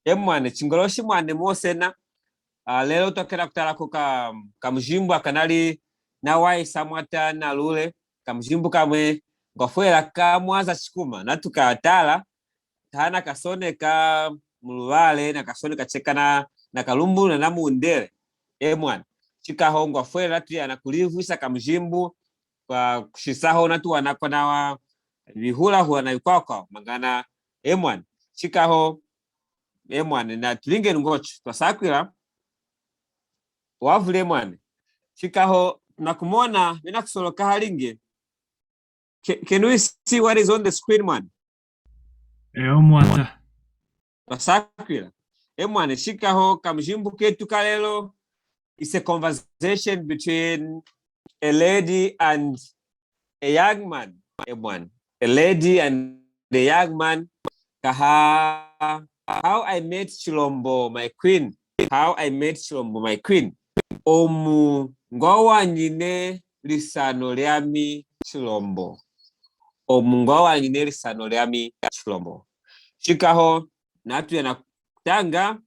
MWANE chingoloshi mwane mosena lelo tokera kutalako kamujimbu akanali nawai samwata na lule kamujimbu kamwe ngofwela kamwaza chikuma natukatala tana kasone ka muluvale na kasone kacheka na kalumbu na namundele MWANE chikaho ngofwela tu anakulivisa kamujimbu kwa kushisaho natu wanakona wa vihula huwa na yukwakwa mangana MWANE chikaho MWANE na tulinge ngocho twasakwila wavule MWANE chikaho nakumona mina kusoloka halinge. Can we see what is on the screen MWANE? MWANE twasakwila MWANE chikaho kamjimbu ketu kalelo is a conversation between a lady and a young man. MWANE a lady and a young man kaha how I met Chilombo my queen, how I met Chilombo my queen. Omu ngowa nyine lisano lyami Chilombo. Omu ngowa nyine lisano lyami Chilombo. Chikaho natu yanakutanga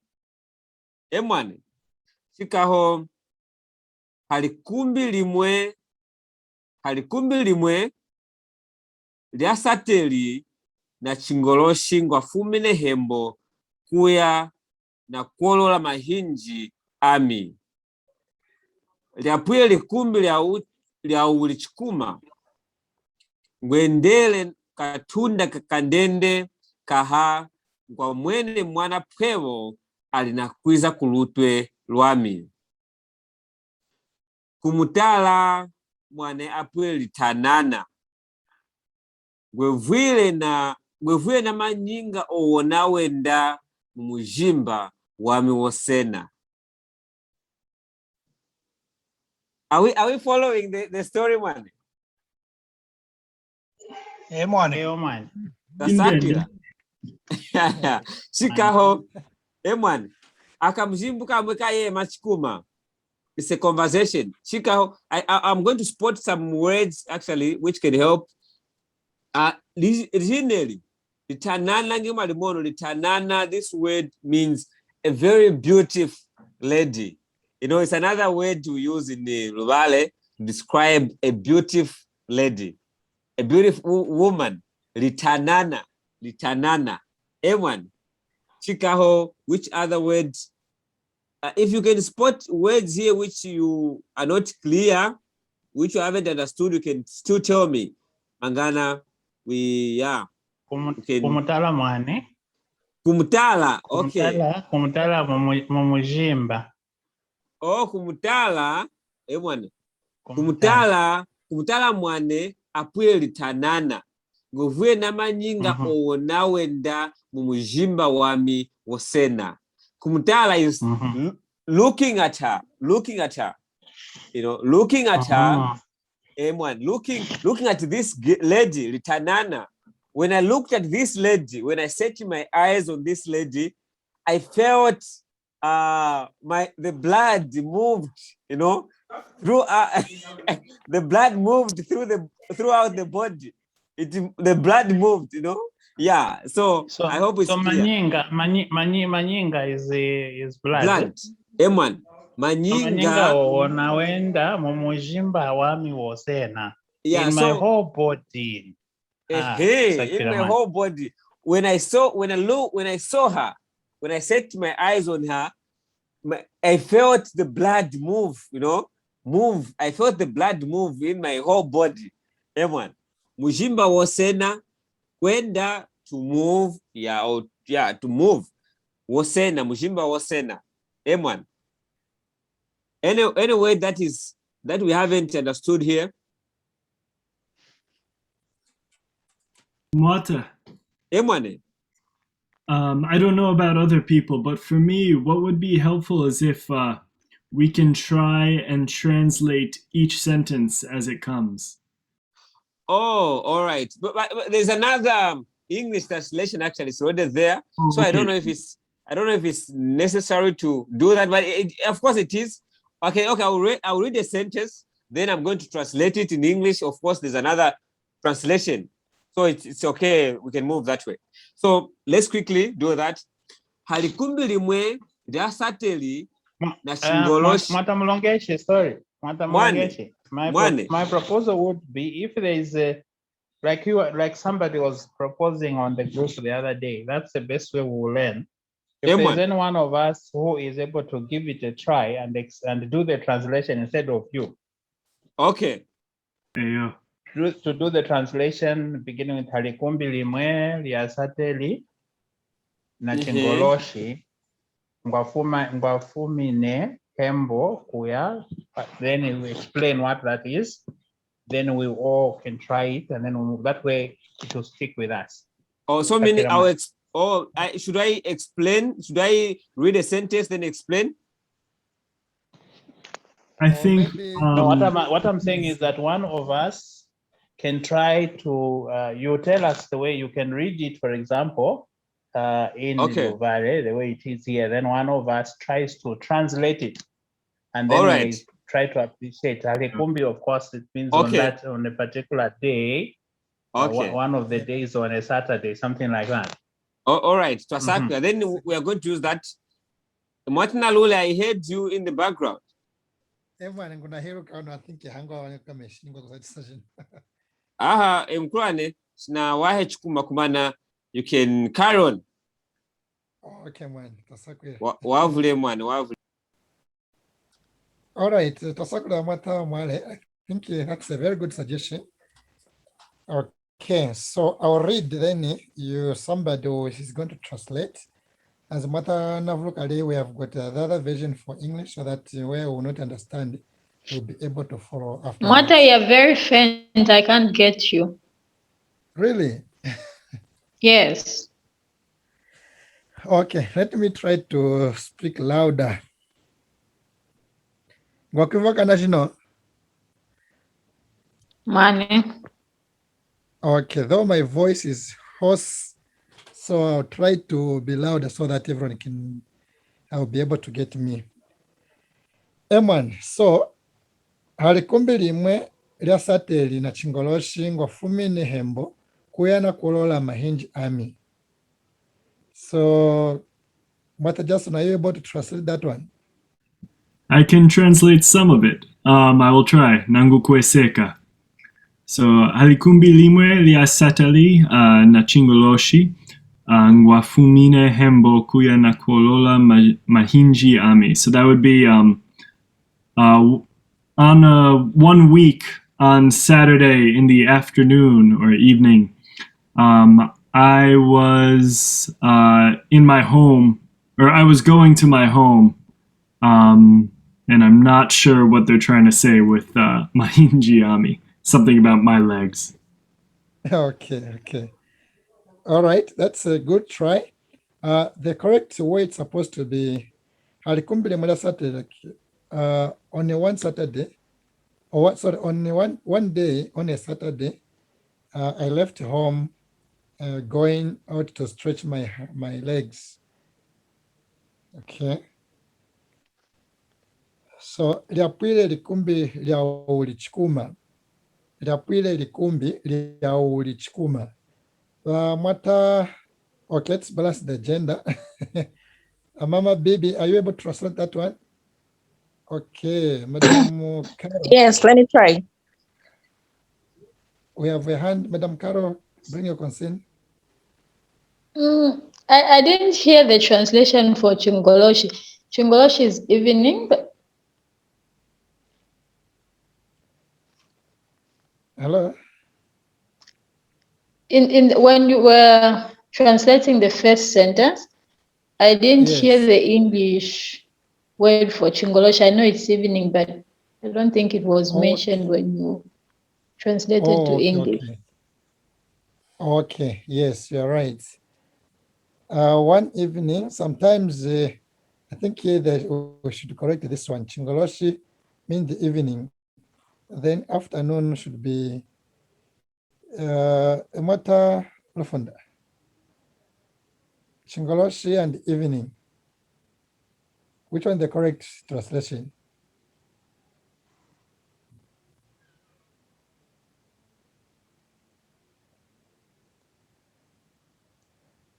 MWANE chikaho halikumbi limwe lyasateli na chingoloshi ngwafumine hembo kuya na kuolola mahinji ami lyapuye likumbi lya uli chikuma ngwendele katunda kakandende kaha ngwa mwene mwana pwewo alinakwiza kulutwe lwami kumutala mwane apuye litanana gwevwile na manyinga owona wenda mumujimba wami wosena. Are we following the story MWANE? MWANE. Tasakila. Chikaho MWANE akamjimbu kamwe kaye machikuma. It's a conversation. Chikaho I'm going to spot some words actually which can help. Originally litanana ngima limono litanana, this word means a very beautiful lady. You know, it's another word we use in the Luvale to describe a beautiful lady, a beautiful woman. Litanana. MWANE chikaho, which other words? If you can spot words here which you are not clear, which you haven't understood, you can still tell me. Mangana, kumutala MWANE. Kumutala, okay. Kumutala mumujimba. Oh, kumutala, MWANE. Kumutala MWANE apuye litanana. Ngovuye na manyinga owona wenda mumujimba wami wosena. Kumutala is looking at her. You know, looking at her. MWANE, looking at this lady, litanana. When I looked at this lady, when I set my eyes on this lady, I felt the blood moved, you know, through the blood moved throughout the body. The blood moved, you know. Yeah. So I hope it's clear. Manyinga is blood. MWANE. Manyinga onawenda mumujimba wami wosena. Yeah, in my whole body. In my whole body. When I saw her, when I set my eyes on her, I felt the blood move, you know, I felt the blood move in my whole body. MWANE. Mujimba wosena kwenda to move, to move. Wosena, mujimba wosena. MWANE. Any way that we haven't understood here. MWANE. MWANE. I don't know about other people, but for me, what would be helpful is if we can try and translate each sentence as it comes. Oh, all right. But there's another English translation actually, so it's there. Oh, so okay. I don't know if it's necessary to do that, but of course it is. Okay. I'll read the sentence, then I'm going to translate it in English. Of course, there's another translation, so it's okay. We can move that way. So let's quickly do that. hali kumbi limwe lya sateli na chingoloshi. Mwatamulongeshe, sorry. Mwatamulongeshe. Mwane. My proposal would be if there is a like somebody was proposing on the group the other day. That's the best way we will learn. If there's any one of us who is able to give it a try and do the translation instead of you. Okay. Yeah. To do the translation beginning with halikumbi limwe lya sateli na chingoloshi ngwafumine hembo kuya, then we explain what that is. Then we all can try it, and then that way it will stick with us. Oh, so meaning should I explain? Should I read a sentence then explain? I think no, what I'm saying is that one of us can try to you tell us the way you can read it, for example, in Luvale, the way it is here. Then one of us tries to translate it, and then we try to appreciate. Halikumbi, of course, it means on a particular day. One of the days on a Saturday, something like that. All right. Then we are going to use that. Martin Alule, I heard you in the background. Everyone, I'm gonna hear I think you hang on your decision. Aha, mkwane na wahe chikuma kumana, you can carry on. Okay, man. Wavule mwane, wavule. All right, Tasakura Mata Mwale, I think that's a very good suggestion. Okay, so I'll read then somebody who is going to translate. As Mata Navlukali, we have got the other version for English so that where we will not understand, we'll be able to follow after. Mata, you're very faint. I can't get you. Really? Yes. Okay, let me try to speak louder. Mane. Okay, though my voice is hoarse, so I'll try to be louder so that everyone I'll be able to get me. M1, so halikumbi limwe lya sateli na chingoloshi ngwafumine hembo kuyana kulola mahinji ami. So, Mata Jason, are you able to translate that one? I can translate some of it. I will try. Nangu kweseka. So, halikumbi limwe lya sateli na chingoloshi ngwafumine hembo kuya na kuolola mahinji ami. So that would be on 1 week on Saturday in the afternoon or evening. I was in my home, or I was going to my home, and I'm not sure what they're trying to say with mahinji ami. Something about my legs. Okay. All right, that's a good try. The correct way it's supposed to be halikumbi limwe Saturday, on one Saturday, on one day on a Saturday, I left home going out to stretch my legs. Okay. So lyapwile likumbi lya ulichikuma. Lyapwile likumbi lya ulichikuma. Mata, okay, let's balance the gender. Mama Baby, are you able to translate that one? Okay, Madam Carol. Yes, let me try. We have a hand. Madam Carol, bring your concern. I didn't hear the translation for Chingoloshi. Chingoloshi is evening, but... Hello? When you were translating the first sentence, I didn't hear the English word for Chingoloshi. I know it's evening, but I don't think it was mentioned when you translated to English. Okay, yes, you're right. One evening, sometimes I think we should correct this one. Chingoloshi means the evening. Then afternoon should be Mata Rufunda. Chingoloshi and evening. Which one the correct translation?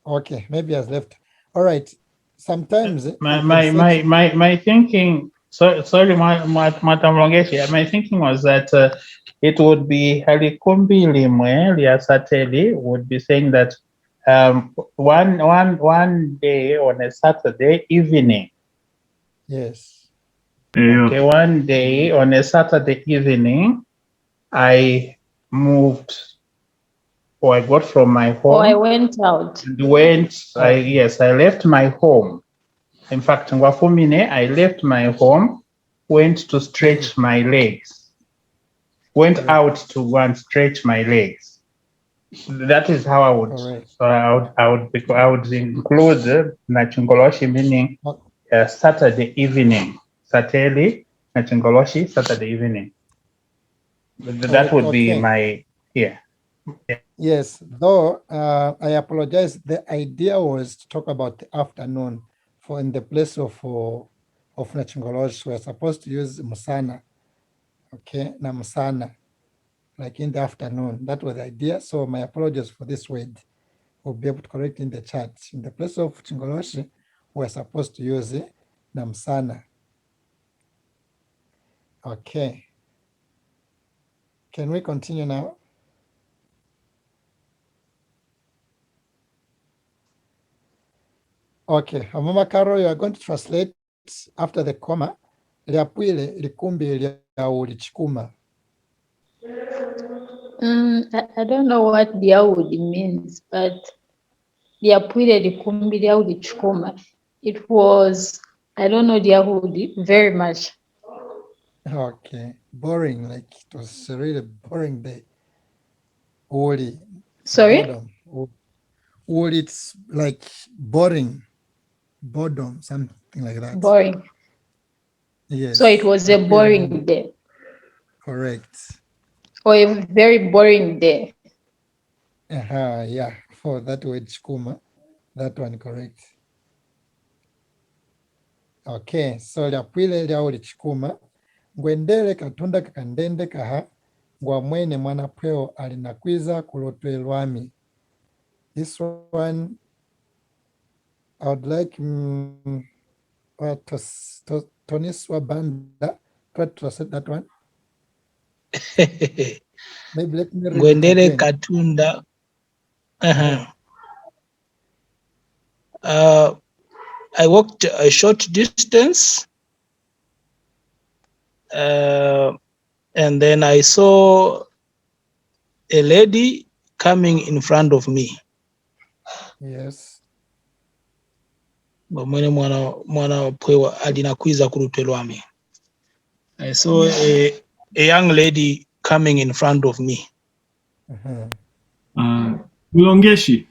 Okay, maybe has left. All right. sometimes my thinking. Sorry, Madam Longeshi. My thinking was that it would be halikumbi limwe liasateli would be saying that one day on a Saturday evening. Yes. Okay, one day on a Saturday evening, I moved, or I got from my home. Or I went out. I left my home. In fact, Ngwafumine, I left my home, went to stretch my legs, went out to go and stretch my legs. That is how I would. So I would include Nachingoloshi, meaning Saturday evening. Saturday, Nachingoloshi, Saturday evening. That would be my Yes, though I apologize. The idea was to talk about the afternoon, for in the place of Nachingolosh, we're supposed to use Musana. Okay, na Musana, like in the afternoon. That was the idea. So my apologies for this word. We'll be able to correct in the chat. In the place of Chingoloshi, we're supposed to use Namsana. Okay. Can we continue now? Okay, Mama Carol, you are going to translate after the comma. Liapwile likumbi liauli chikuma. I don't know what Diaudi means, but Liapwile likumbi liauli chikuma. It was, I don't know Diaudi very much. Okay, boring, like it was a really boring day. Uli. Sorry? Boredom. Uli, it's like boring. Boredom, something like that. Boring. Yes. So it was a boring day. Correct. Or a very boring day. Yeah, for that word chikuma, that one correct. Okay, so lyapwile lyauli chikuma, ngwendele katunda kakandende kaha, ngwa mwene mwana pweo alinakwiza kulotwe lwami. This one, I would like Toniswa Banda, try to translate that one. Maybe let me read Ngwendele it again. katunda. I walked a short distance, and then I saw a lady coming in front of me. Yes. Mwene mwana pwewa alinakwiza kulutwe lwami. I saw a young lady coming in front of me. Mulongeshi.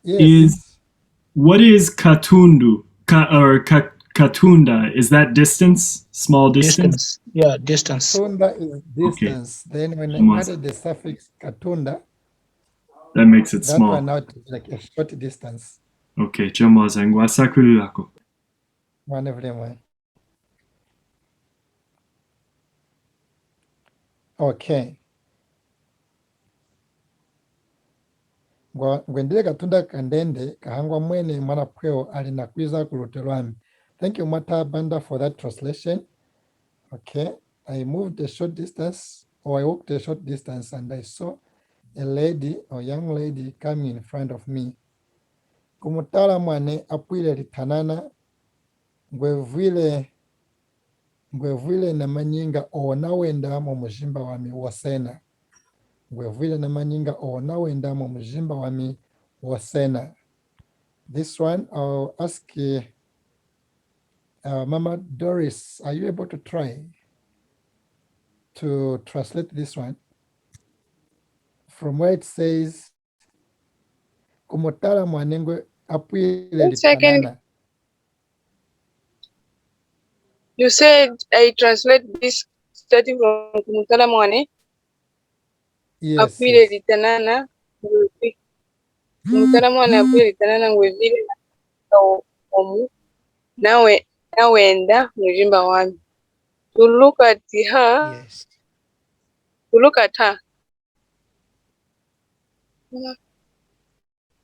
Yes. What is katundu or katunda? Is that distance? Small distance? Yeah, distance. Katunda is distance. Okay. Then when I added the suffix katunda, that makes it small. That one out is like a short distance. Okay, chomoza MWANE. One everyone. Okay. Gwendele katunda kandende kahangwa mwene mwana pweo alinakwiza kulutwe lwami. Thank you, Mata Banda, for that translation. Okay, I moved a short distance, or I walked a short distance, and I saw a lady or young lady coming in front of me. Kumutala mwane apwile litanana, ngwevile na manyinga onawenda mu mujimba wami wasena. Ngwevile na manyinga onawenda mu mujimba wami wasena. This one, I'll ask Mama Doris, are you able to try to translate this one? From where it says, Kumutala mwanengwe apwile litanana. You said I translate this starting from Kumutala mwane. Yes. Apwile litanana. Kumutala mwane apwile litanana ngwevile omu. Nawenda mujimba wami. To look at her. Yes. To look at her.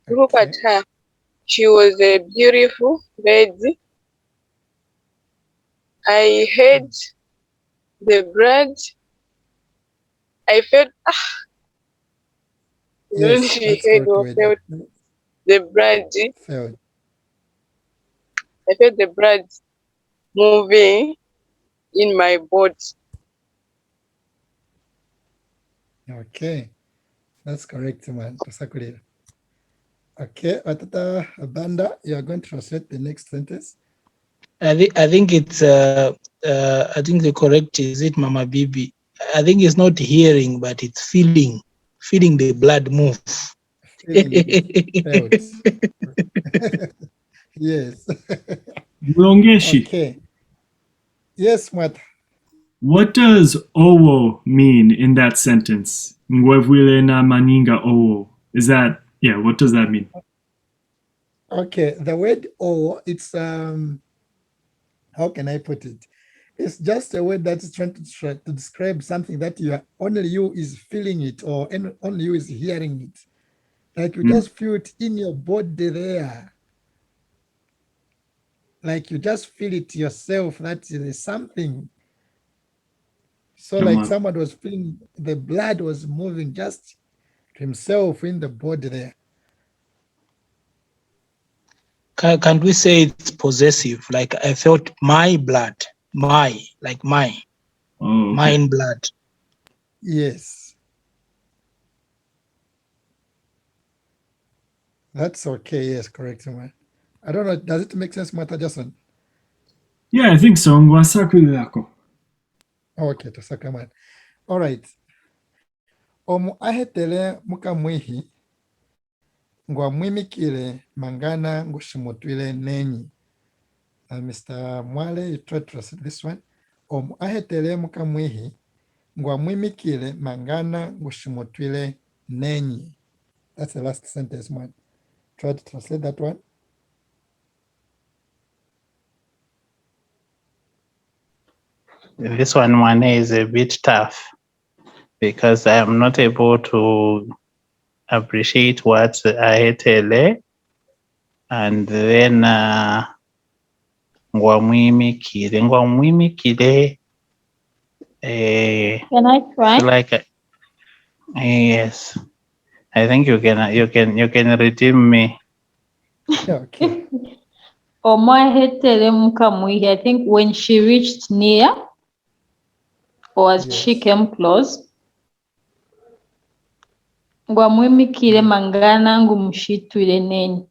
To look at her. She was a beautiful lady. I heard the blood. I felt, Yes, she that's heard correct or word. felt the blood. Felt. I felt the blood moving in my body. Okay, that's correct, man. TUNASAKWILILA. Okay, Atata Banda, you are going to translate the next sentence. I think it's I think the correct is it Mama Bibi. I think it's not hearing, but it's feeling the blood move. Feeling it, felt. Yes. Mlongeshi, Okay. Yes, Mata. what does owo mean in that sentence? Ngwevwile na maninga owo. Is that, yeah, what does that mean? Okay, the word "o," it's how can I put it? It's just a word that is trying to describe something that only you is feeling it, or only you is hearing it. Like you just feel it in your body there. Like you just feel it yourself. That is something. So like someone was feeling the blood was moving just himself in the body there. Can we say it's possessive? Like I felt my blood, like my, Oh, okay. mine blood. Yes. That's okay. Yes, correct, man. I don't know. Does it make sense, Mata Jason? Yeah, I think so. Ngwasakwililako. Okay, TUNASAKWILILA, man. All right. Omu ahetele muka mwihi ngwa mwimikile mangana ngushimutwile nenyi. Mr. Mwale, you try to translate this one. Omu ahetele muka mwihi ngwa mwimikile mangana ngushimutwile nenyi. That's the last sentence, man. Try to translate that one. This one is a bit tough because I am not able to appreciate what I tell, and then ngwamwimikile. Can I try? Like yes, I think you can redeem me. Okay. I think when she reached near, or as she Yes. came close, ngwamwimikile mangana ngumshitwile neni.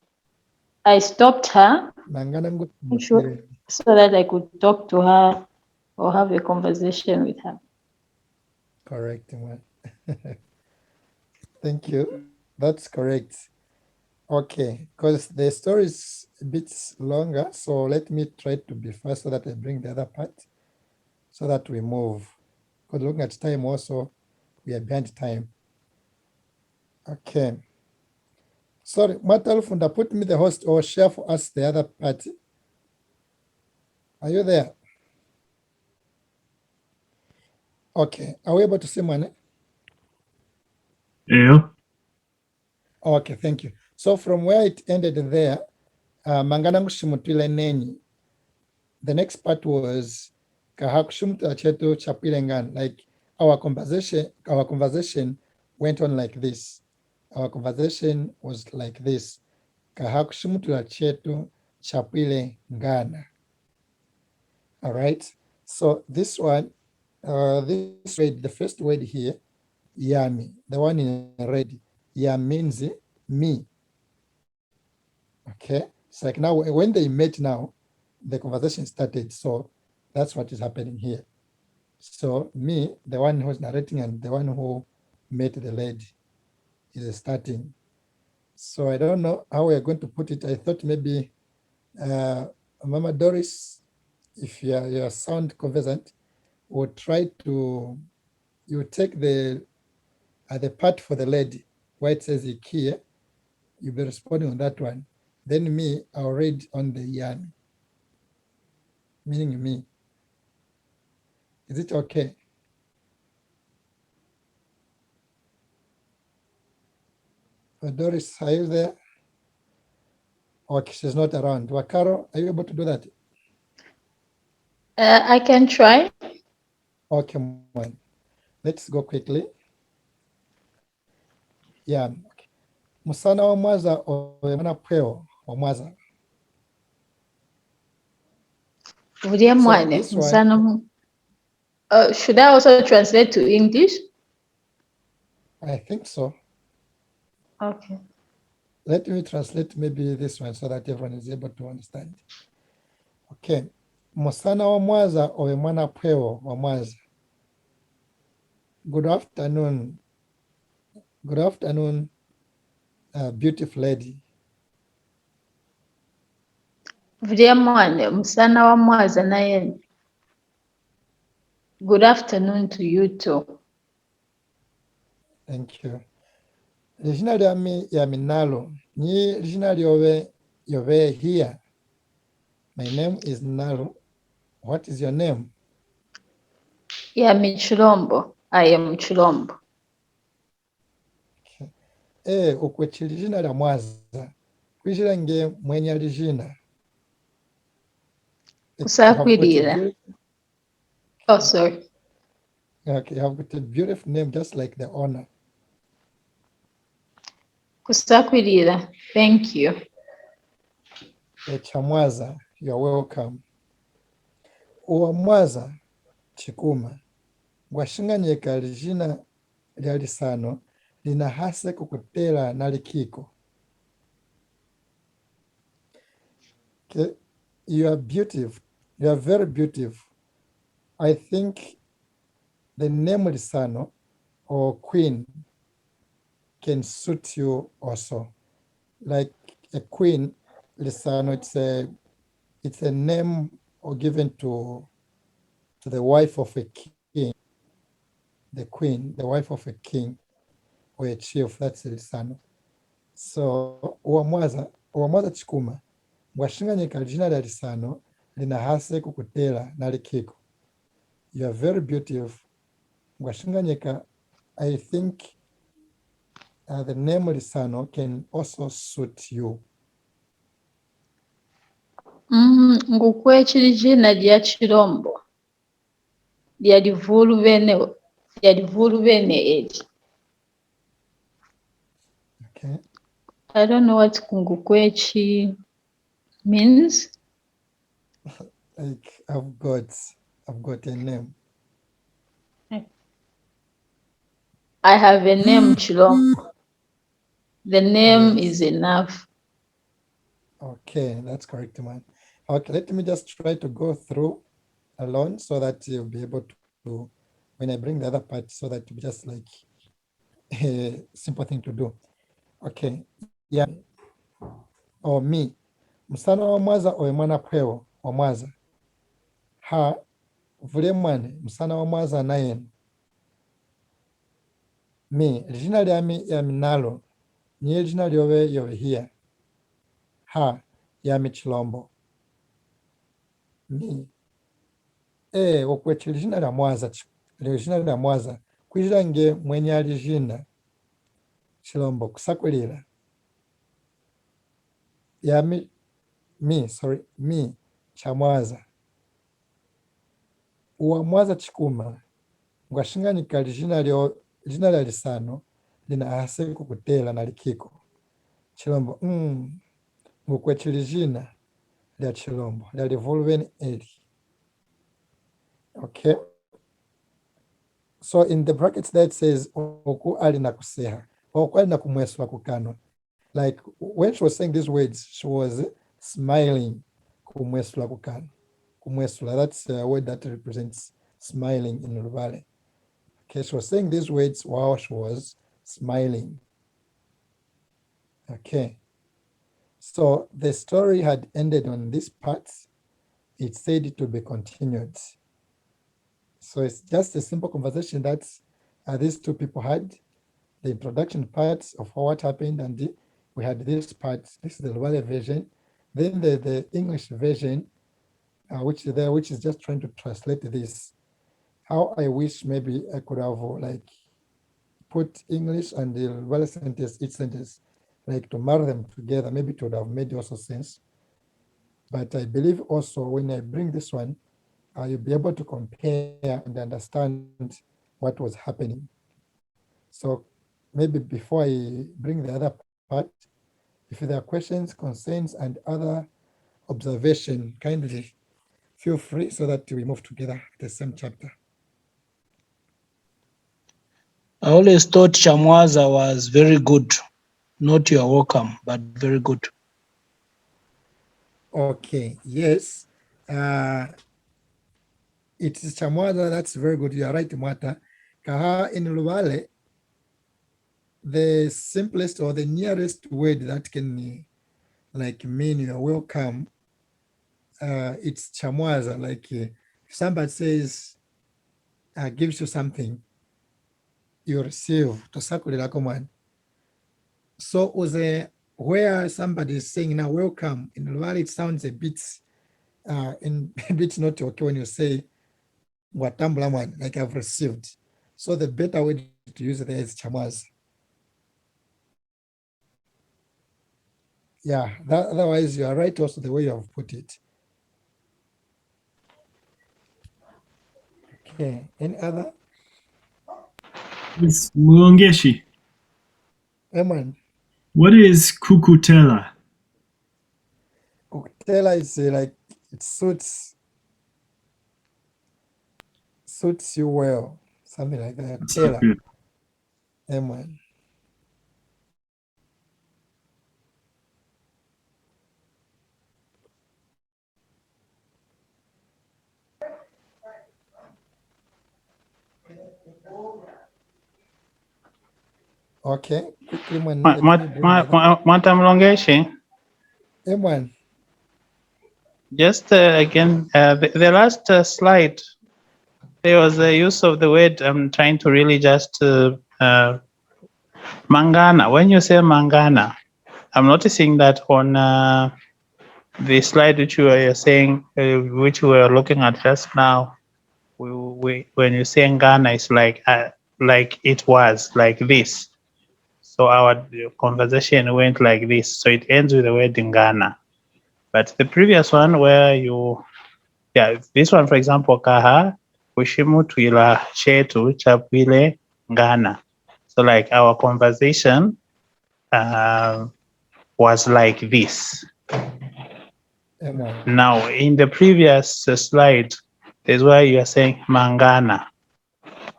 I stopped her Mangana ngushimutwile. so that I could talk to her or have a conversation with her. Correct, man. Thank you. That's correct. Okay, because the story is a bit longer, so let me try to be fast so that I bring the other part so that we move. Because looking at time also, we are behind time. Okay. Sorry, Matalfunda, put me the host or share for us the other part. Are you there? Okay. Are we able to see Mane? Yeah. Okay, thank you. So from where it ended there, Mangana ngushimutwile nenyi. The next part was kahakushumtu achetu chapilengan. Like our conversation went on like this. Our conversation was like this. Kahakushumtu achetu chapile ngana. All right. So this one, this word, the first word here, yami, the one in red, yam means me. Okay. It's like now when they met now, the conversation started. So that's what is happening here. So me, the one who's narrating and the one who met the lady is starting. So I don't know how we're going to put it. I thought maybe Mama Doris, if you're sound conversant, would try to, you take the part for the lady where it says Ikia, you'll be responding on that one. Then me, I'll read on the yarn, meaning me. Is it okay? Doris, are you there? Okay, she's not around. Wakaro, are you able to do that? I can try. Okay, Mwani. Let's go quickly. Yeah. Musana wa mwaza mwana pweo wa mwaza. Vudia So mwane, this one, musana. Should I also translate to English? I think so. Okay. Let me translate maybe this one so that everyone is able to understand. Okay. Musana wa mwaza mwana pweo wa mwaza. Good afternoon. Good afternoon, beautiful lady. Vudia mwane, musana wa mwaza naye. Good afternoon to you too. Thank you. Lijina lyami ya minalo. Ni lijina yove here. My name is Nalo. What is your name? Yeah, mi Chilombo. I am Chilombo. Ukwechili lijina la mwaza. Kwijila nge mwenye lijina. Kusakwilila. Oh, sorry. Okay, you have got a beautiful name just like the owner. Kusakwilila. Thank you. Chamwaza, you're welcome. Uwa mwaza chikuma. Gwashinganyeka lijina lya lisano lina hase kukutela na likiko. Okay. You are beautiful. You are very beautiful. I think the name Lisano or Queen can suit you also. Like a queen, Lisano, it's a name or given to the wife of a king. The queen, the wife of a king or a chief, that's Lisano. So uwamwaza chikuma ngwashinganyika lijina lya lisano lina hase kukutela na likiko. You are very beautiful. Ngwashinganyika, I think the name Lisano can also suit you. Ngukwechili jina lya Chilombo. Lya livulu vene edi. Okay. I don't know what Ngukwechi means. Like I've got a name. I have a name, Chilombo. The name is enough. Okay, that's correct, man. Okay, let me just try to go through alone so that you'll be able to, when I bring the other part, so that it'll be just like a simple thing to do. Okay, yeah. Or me. Msana wa mwaza owe mwana pwewo wa mwaza. Ha, vule mwane, msana wa mwaza nayen. Me, lijina lyami ya minalo. Nye lijina lyowe here. Ha, yami Chilombo. Me. Okwechi lijina la mwaza. Lijina la mwaza. Kwijila nge mwenye lijina. Chilombo, kusakwilila. Yami, me, chamwaza. Uwa mwaza chikuma. Ngwashinganyika lijina la lisano lina hase kukutela na likiko. Chilombo, ngukwechi lijina lya Chilombo lya livulu edi. Okay. So in the brackets that says oku ali na kuseha. Oku ali na kumweswa kukano. Like when she was saying these words, she was smiling. Kumweswa kukano. Kumweswa, that's a word that represents smiling in Luvale. Okay, she was saying these words while she was smiling. Okay. So the story had ended on this part. It said it to be continued. So it's just a simple conversation that these two people had. The introduction part of what happened, and we had this part. This is the Luvale version. Then the English version, which is just trying to translate this. How I wish maybe I could have like put English and the Luvale sentence, each sentence, like to marry them together, maybe it would have made also sense. But I believe also when I bring this one, you'll be able to compare and understand what was happening. So maybe before I bring the other part, if there are questions, concerns, and other observation, kindly feel free so that we move together the same chapter. I always thought Chamwaza was very good. Not you're welcome, but very good. Okay, yes. It is Chamwaza, that's very good. You are right, Mwata. Kaha in Luvale, the simplest or the nearest word that can like mean you're welcome, it's Chamwaza. Like if somebody says, gives you something, you receive TUNASAKWILILA command. So where somebody is saying now welcome, in Luvale it sounds a bit a bit not okay when you say watambula, like I've received. So the better way to use it there is Chamwaza. Yeah, otherwise you are right also the way you have put it. Okay, any other? It's Mulongeshi. Eman, What is kukutela? kukutela is like it suits you well, something like that. That's not Tela, good. Eman. Okay, quickly, man. Let me bring another. Madam Longeshi, Eman. just again, the last slide, there was a use of the word. I'm trying to really just mangana. When you say mangana, I'm noticing that on the slide which you were saying, which we were looking at just now, when you say Ngana, it's like it was like this. So our conversation went like this. So it ends with the word Ngana. But the previous one where this one, for example, Kaha, Kushimutwila Chetu Chapwile Ngana. So like our conversation was like this. Eman. Now, in the previous slide, there's where you are saying Mangana.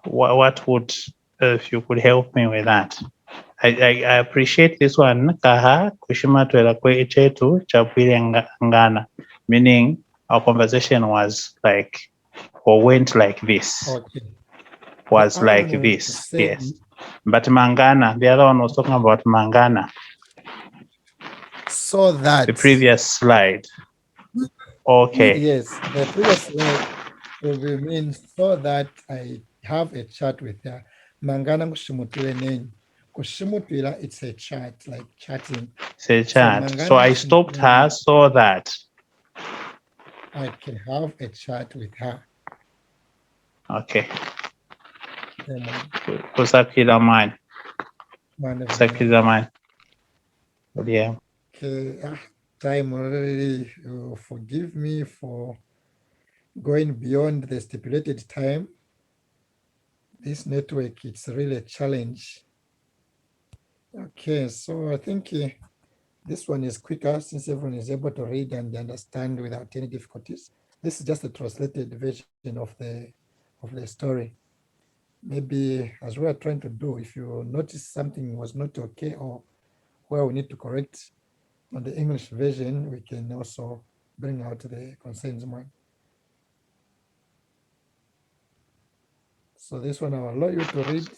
What would, if you could help me with that? I appreciate this one. Kaha kushima tuelakwe chetu chapwile ngana, meaning our conversation was like, or went like this. Okay. Was like this, yes. But Mangana, the other one was talking about Mangana. So that the previous slide. Okay. Yes, the previous slide will mean so that I have a chat with her. Mangana kushimutile neni. Kushimutila, it's a chat, like chatting. It's a chat. So I stopped her so that I can have a chat with her. Okay. Amen. Kusakila mine. Kusakila mine. Yeah. Okay. Time already. Forgive me for going beyond the stipulated time. This network, it's really a challenge. Okay, so I think this one is quicker since everyone is able to read and understand without any difficulties. This is just a translated version of the story. Maybe as we are trying to do, if you notice something was not okay or where we need to correct on the English version, we can also bring out the concerns one. So this one I will allow you to read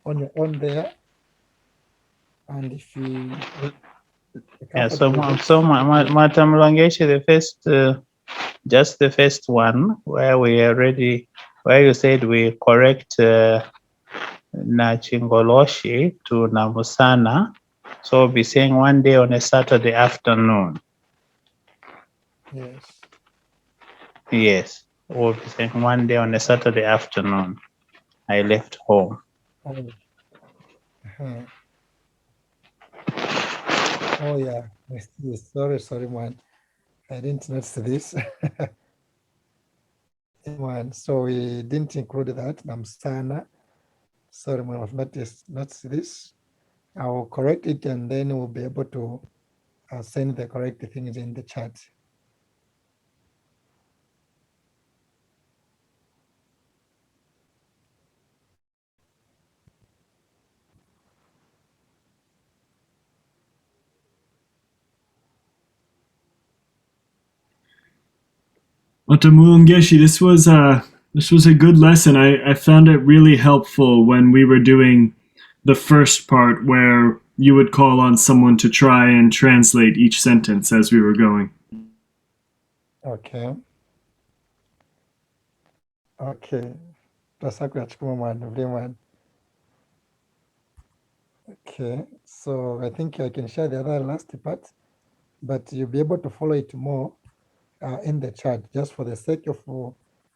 on your own there. And if you so Madam Langeshi, the first just the first one where we already where you said we correct Nachingoloshi to Namusana. So we'll be saying one day on a Saturday afternoon. Yes. Yes. We'll be saying one day on a Saturday afternoon. I left home. Oh. Oh yeah, yes, sorry, man. I didn't notice this. Man, so we didn't include that. Namsana. Sorry, man, I've noticed this. I will correct it and then we'll be able to send the correct things in the chat. Otamulungeshi, this was a good lesson. I found it really helpful when we were doing the first part where you would call on someone to try and translate each sentence as we were going. Okay. Okay. CHIKUMA. Okay, so I think I can share the other last part, but you'll be able to follow it more in the chat. Just for the sake of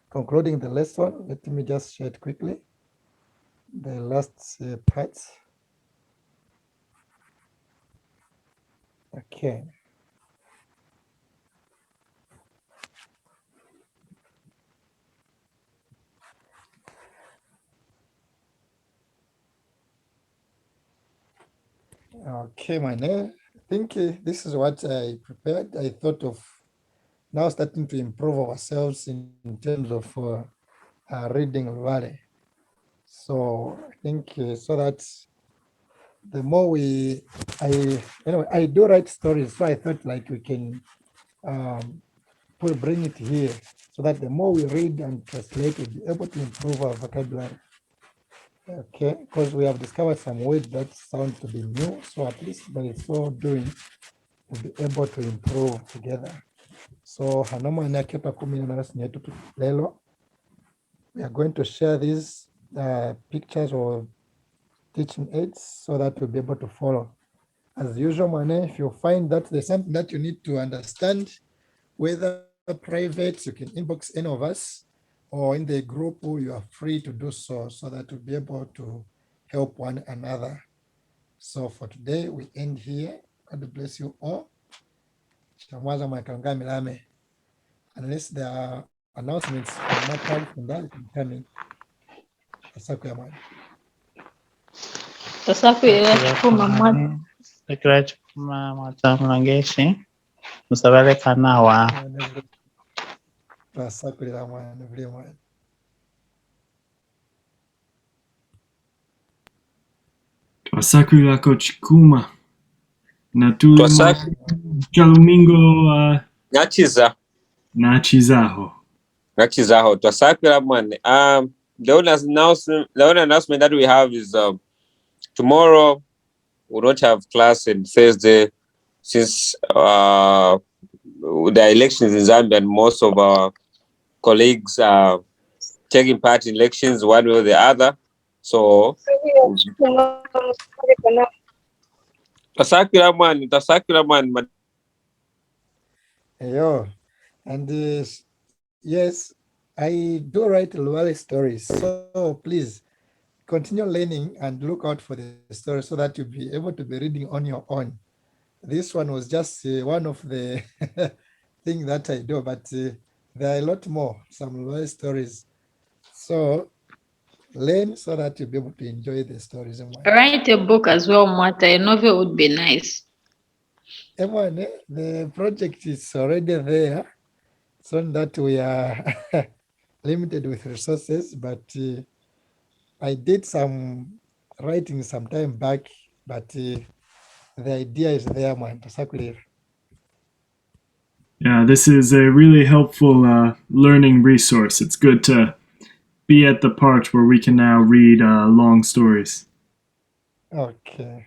concluding the lesson, let me just share it quickly. The last part. Okay. Okay, MWANE. I think this is what I prepared. I thought of now starting to improve ourselves in terms of reading Luvale. So I think so that the more I do write stories, so I thought like we can bring it here so that the more we read and translate, we'll be able to improve our vocabulary. Okay, because we have discovered some words that sound to be new, so at least by so doing, we'll be able to improve together. So we are going to share these pictures or teaching aids so that we'll be able to follow. As usual, MWANE, if you find that there's something that you need to understand, whether private, you can inbox any of us, or in the group, you are free to do so, so that we'll be able to help one another. So for today, we end here. God bless you all. Unless there are announcements from that coming. TUNASAKWILILA CHIKUMA MWANE. Sakura CHIKUMA Mwatamlangeshi. Musabale kanawa. TUNASAKWILILA MWANE. TUNASAKWILILA CHIKUMA. Natule Chalumingo Nachiza. Nachizaho. TUNASAKWILILA MWANE. The only announcement that we have is tomorrow we don't have class, and Thursday, since the elections in Zambia, and most of our colleagues are taking part in elections one way or the other. So TUNASAKWILILA MWANE. Yo, and yes, I do write Luvale stories, so please continue learning and look out for the story so that you'll be able to be reading on your own. This one was just one of the things that I do, but there are a lot more, some Luvale stories. So learn so that you'll be able to enjoy the stories. Write a book as well, Martha. A novel would be nice. MWANE, the project is already there, so that we are limited with resources, but I did some writing some time back, but the idea is there, man. Yeah, this is a really helpful learning resource. It's good to be at the part where we can now read long stories. Okay,